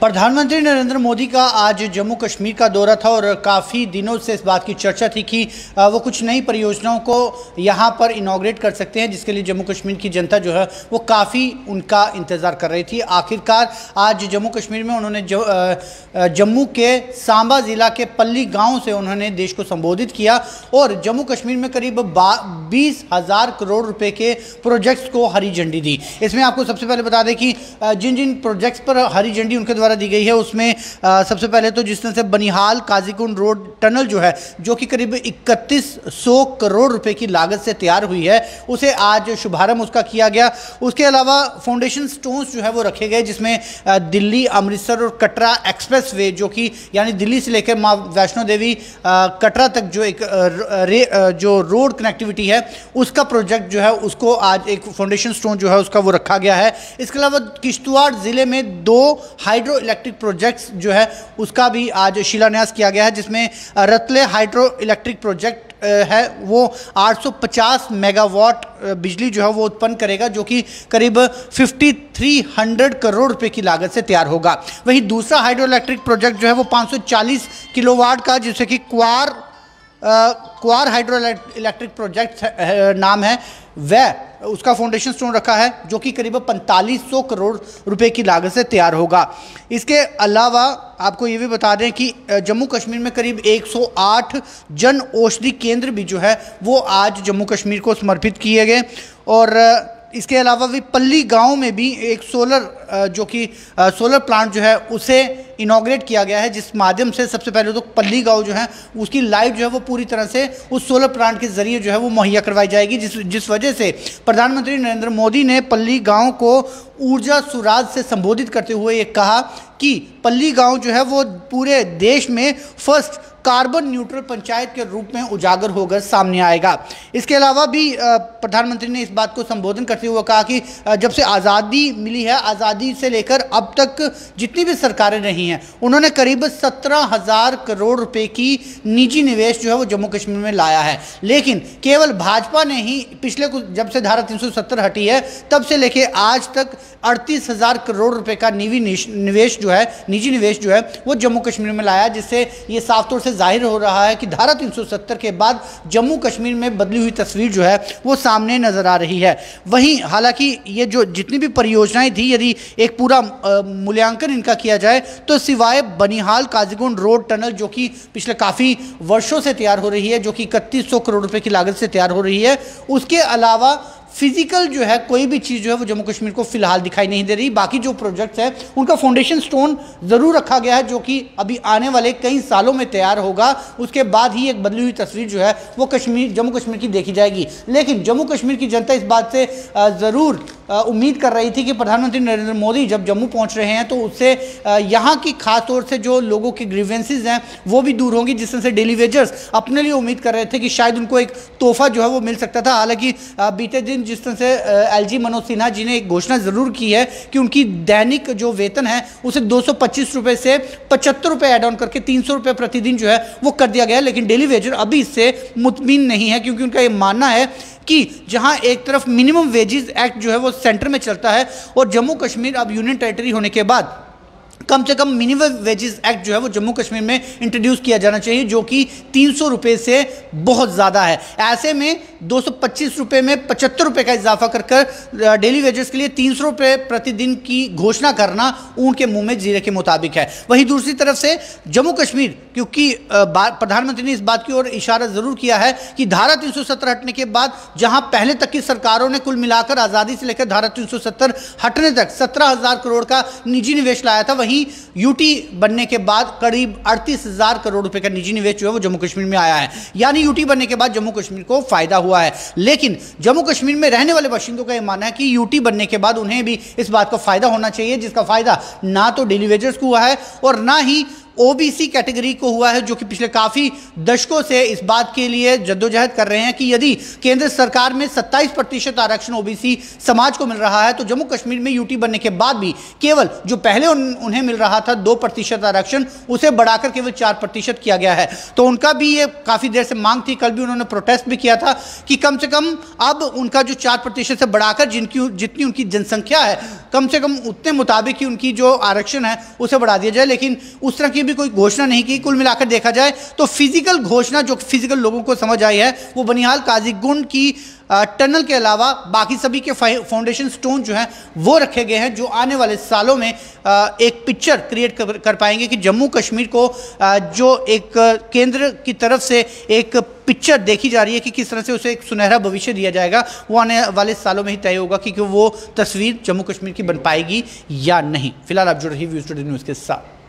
प्रधानमंत्री नरेंद्र मोदी का आज जम्मू कश्मीर का दौरा था और काफ़ी दिनों से इस बात की चर्चा थी कि वो कुछ नई परियोजनाओं को यहाँ पर इनॉग्रेट कर सकते हैं, जिसके लिए जम्मू कश्मीर की जनता जो है वो काफ़ी उनका इंतज़ार कर रही थी। आखिरकार आज जम्मू कश्मीर में उन्होंने जम्मू के सांबा ज़िला के पल्ली गाँव से उन्होंने देश को संबोधित किया और जम्मू कश्मीर में करीब 20,000 करोड़ रुपये के प्रोजेक्ट्स को हरी झंडी दी। इसमें आपको सबसे पहले बता दें कि जिन जिन प्रोजेक्ट्स पर हरी झंडी उनके द्वारा दी गई है उसमें सबसे पहले तो जिस तरह से बनिहाल काजीकुंड रोड टनल जो है, जो कि करीब 3100 करोड़ रुपए की लागत से तैयार हुई है, उसे आज शुभारंभ उसका किया गया। उसके अलावा फाउंडेशन स्टोन्स जो है वो रखे गए, जिसमें दिल्ली अमृतसर और कटरा एक्सप्रेस वे, जो कि यानी दिल्ली से लेकर माँ वैष्णो देवी कटरा तक जो एक जो रोड कनेक्टिविटी है उसका प्रोजेक्ट जो है उसको आज एक फाउंडेशन स्टोन जो है उसका वो रखा गया है। इसके अलावा किश्तवाड़ ज़िले में 2 हाइड्रो इलेक्ट्रिक प्रोजेक्ट्स जो है उसका भी आज शिलान्यास किया गया है, जिसमें रतले हाइड्रो इलेक्ट्रिक प्रोजेक्ट है वो 850 मेगावाट बिजली जो है वो उत्पन्न करेगा, जो कि करीब 5300 करोड़ रुपए की लागत से तैयार होगा। वहीं दूसरा हाइड्रो इलेक्ट्रिक प्रोजेक्ट जो है वो 540 किलोवाट का, जिससे कि क्वार हाइड्रो इलेक्ट्रिक प्रोजेक्ट नाम है, वह उसका फाउंडेशन स्टोन रखा है, जो कि करीब 4500 करोड़ रुपए की लागत से तैयार होगा। इसके अलावा आपको ये भी बता दें कि जम्मू कश्मीर में करीब 108 जन औषधि केंद्र भी जो है वो आज जम्मू कश्मीर को समर्पित किए गए। और इसके अलावा भी पल्ली गांव में भी एक सोलर प्लांट जो है उसे इनॉग्रेट किया गया है, जिस माध्यम से सबसे पहले तो पल्ली गांव जो है उसकी लाइट जो है वो पूरी तरह से उस सोलर प्लांट के जरिए जो है वो मुहैया करवाई जाएगी, जिस वजह से प्रधानमंत्री नरेंद्र मोदी ने पल्ली गांव को ऊर्जा सुराज से संबोधित करते हुए ये कहा कि पल्ली गांव जो है वो पूरे देश में फर्स्ट कार्बन न्यूट्रल पंचायत के रूप में उजागर होकर सामने आएगा। इसके अलावा भी प्रधानमंत्री ने इस बात को संबोधन करते हुए कहा कि जब से आज़ादी मिली है, आज़ादी से लेकर अब तक जितनी भी सरकारें रही हैं, उन्होंने करीब 17,000 करोड़ रुपए की निजी निवेश जो है वो जम्मू कश्मीर में लाया है। लेकिन केवल भाजपा ने ही पिछले कुछ, जब से धारा 370 हटी है तब से लेके आज तक 38,000 करोड़ रुपए का निजी निवेश जो है वो जम्मू कश्मीर में लाया, जिससे ये साफ तौर से जाहिर हो रहा है कि धारा 370 के बाद जम्मू कश्मीर में बदली हुई तस्वीर जो है वो सामने नजर आ रही है। वहीं हालांकि ये जो जितनी भी परियोजनाएं थी, यदि एक पूरा मूल्यांकन इनका किया जाए तो सिवाय बनिहाल काजीकुंड रोड टनल, जो कि पिछले काफ़ी वर्षों से तैयार हो रही है, जो कि 3100 करोड़ रुपए की लागत से तैयार हो रही है, उसके अलावा फिजिकल जो है कोई भी चीज़ जो है वो जम्मू कश्मीर को फिलहाल दिखाई नहीं दे रही। बाकी जो प्रोजेक्ट्स हैं उनका फाउंडेशन स्टोन ज़रूर रखा गया है, जो कि अभी आने वाले कई सालों में तैयार होगा। उसके बाद ही एक बदली हुई तस्वीर जो है वो जम्मू कश्मीर की देखी जाएगी। लेकिन जम्मू कश्मीर की जनता इस बात से ज़रूर उम्मीद कर रही थी कि प्रधानमंत्री नरेंद्र मोदी जब जम्मू पहुंच रहे हैं तो उससे यहाँ की खास तौर से जो लोगों की ग्रीवेंसेज हैं वो भी दूर होंगी, जिस तरह से डेली वेजर्स अपने लिए उम्मीद कर रहे थे कि शायद उनको एक तोहफा जो है वो मिल सकता था। हालांकि बीते दिन जिस तरह से एलजी मनोज सिन्हा जी ने एक घोषणा जरूर की है कि उनकी दैनिक जो वेतन है उसे 225 रुपये से 75 रुपये ऐड ऑन करके 300 रुपये प्रतिदिन जो है वो कर दिया गया है। लेकिन डेली वेजर अभी इससे मुतमिन नहीं है, क्योंकि उनका ये मानना है कि जहां एक तरफ मिनिमम वेजेस एक्ट जो है वो सेंटर में चलता है और जम्मू कश्मीर अब यूनियन टेरिटरी होने के बाद कम से कम मिनिमम वेजेस एक्ट जो है वो जम्मू कश्मीर में इंट्रोड्यूस किया जाना चाहिए, जो कि 300 रुपये से बहुत ज़्यादा है। ऐसे में 225 रुपये में 75 रुपये का इजाफा कर डेली वेजेस के लिए 300 रुपये प्रतिदिन की घोषणा करना ऊँट के मुंह में जीरे के मुताबिक है। वहीं दूसरी तरफ से जम्मू कश्मीर, क्योंकि प्रधानमंत्री ने इस बात की ओर इशारा ज़रूर किया है कि धारा 370 हटने के बाद जहाँ पहले तक की सरकारों ने कुल मिलाकर आज़ादी से लेकर धारा 370 हटने तक 17,000 करोड़ का निजी निवेश लाया था, वहीं यूटी बनने के बाद करीब 38,000 करोड़ रुपए का निजी निवेश जो है वो जम्मू कश्मीर में आया है। यानी यूटी बनने के बाद जम्मू कश्मीर को फायदा हुआ है। लेकिन जम्मू कश्मीर में रहने वाले बाशिंदों का यह मानना है कि यूटी बनने के बाद उन्हें भी इस बात का फायदा होना चाहिए, जिसका फायदा ना तो डेली वेजर्स को हुआ है और ना ही ओबीसी कैटेगरी को हुआ है, जो कि पिछले काफी दशकों से इस बात के लिए जद्दोजहद कर रहे हैं कि यदि केंद्र सरकार में 27% आरक्षण ओबीसी समाज को मिल रहा है तो जम्मू कश्मीर में यूटी बनने के बाद भी केवल जो पहले उन्हें मिल रहा था 2% आरक्षण, उसे बढ़ाकर केवल 4% किया गया है। तो उनका भी ये काफी देर से मांग थी, कल भी उन्होंने प्रोटेस्ट भी किया था कि कम से कम अब उनका जो 4% से बढ़ाकर जितनी उनकी जनसंख्या है कम से कम उतने मुताबिक ही उनकी जो आरक्षण है उसे बढ़ा दिया जाए। लेकिन उस तरह की भी कोई घोषणा नहीं की। कुल मिलाकर देखा जाए तो फिजिकल घोषणा जो फिजिकल लोगों को समझ आई है वो बनिहाल काजीगुंड की टनल के अलावा बाकी सभी के फाउंडेशन स्टोन जो हैं वो रखे गए हैं, जो आने वाले सालों में एक पिक्चर क्रिएट कर पाएंगे कि जम्मू कश्मीर को जो एक केंद्र की तरफ से एक पिक्चर देखी जा रही है कि किस तरह से उसे एक सुनहरा भविष्य दिया जाएगा, वो आने वाले सालों में ही तय होगा कि वो तस्वीर जम्मू कश्मीर की बन पाएगी या नहीं। फिलहाल आप जुड़ रही व्यूज टुडे न्यूज़ के साथ।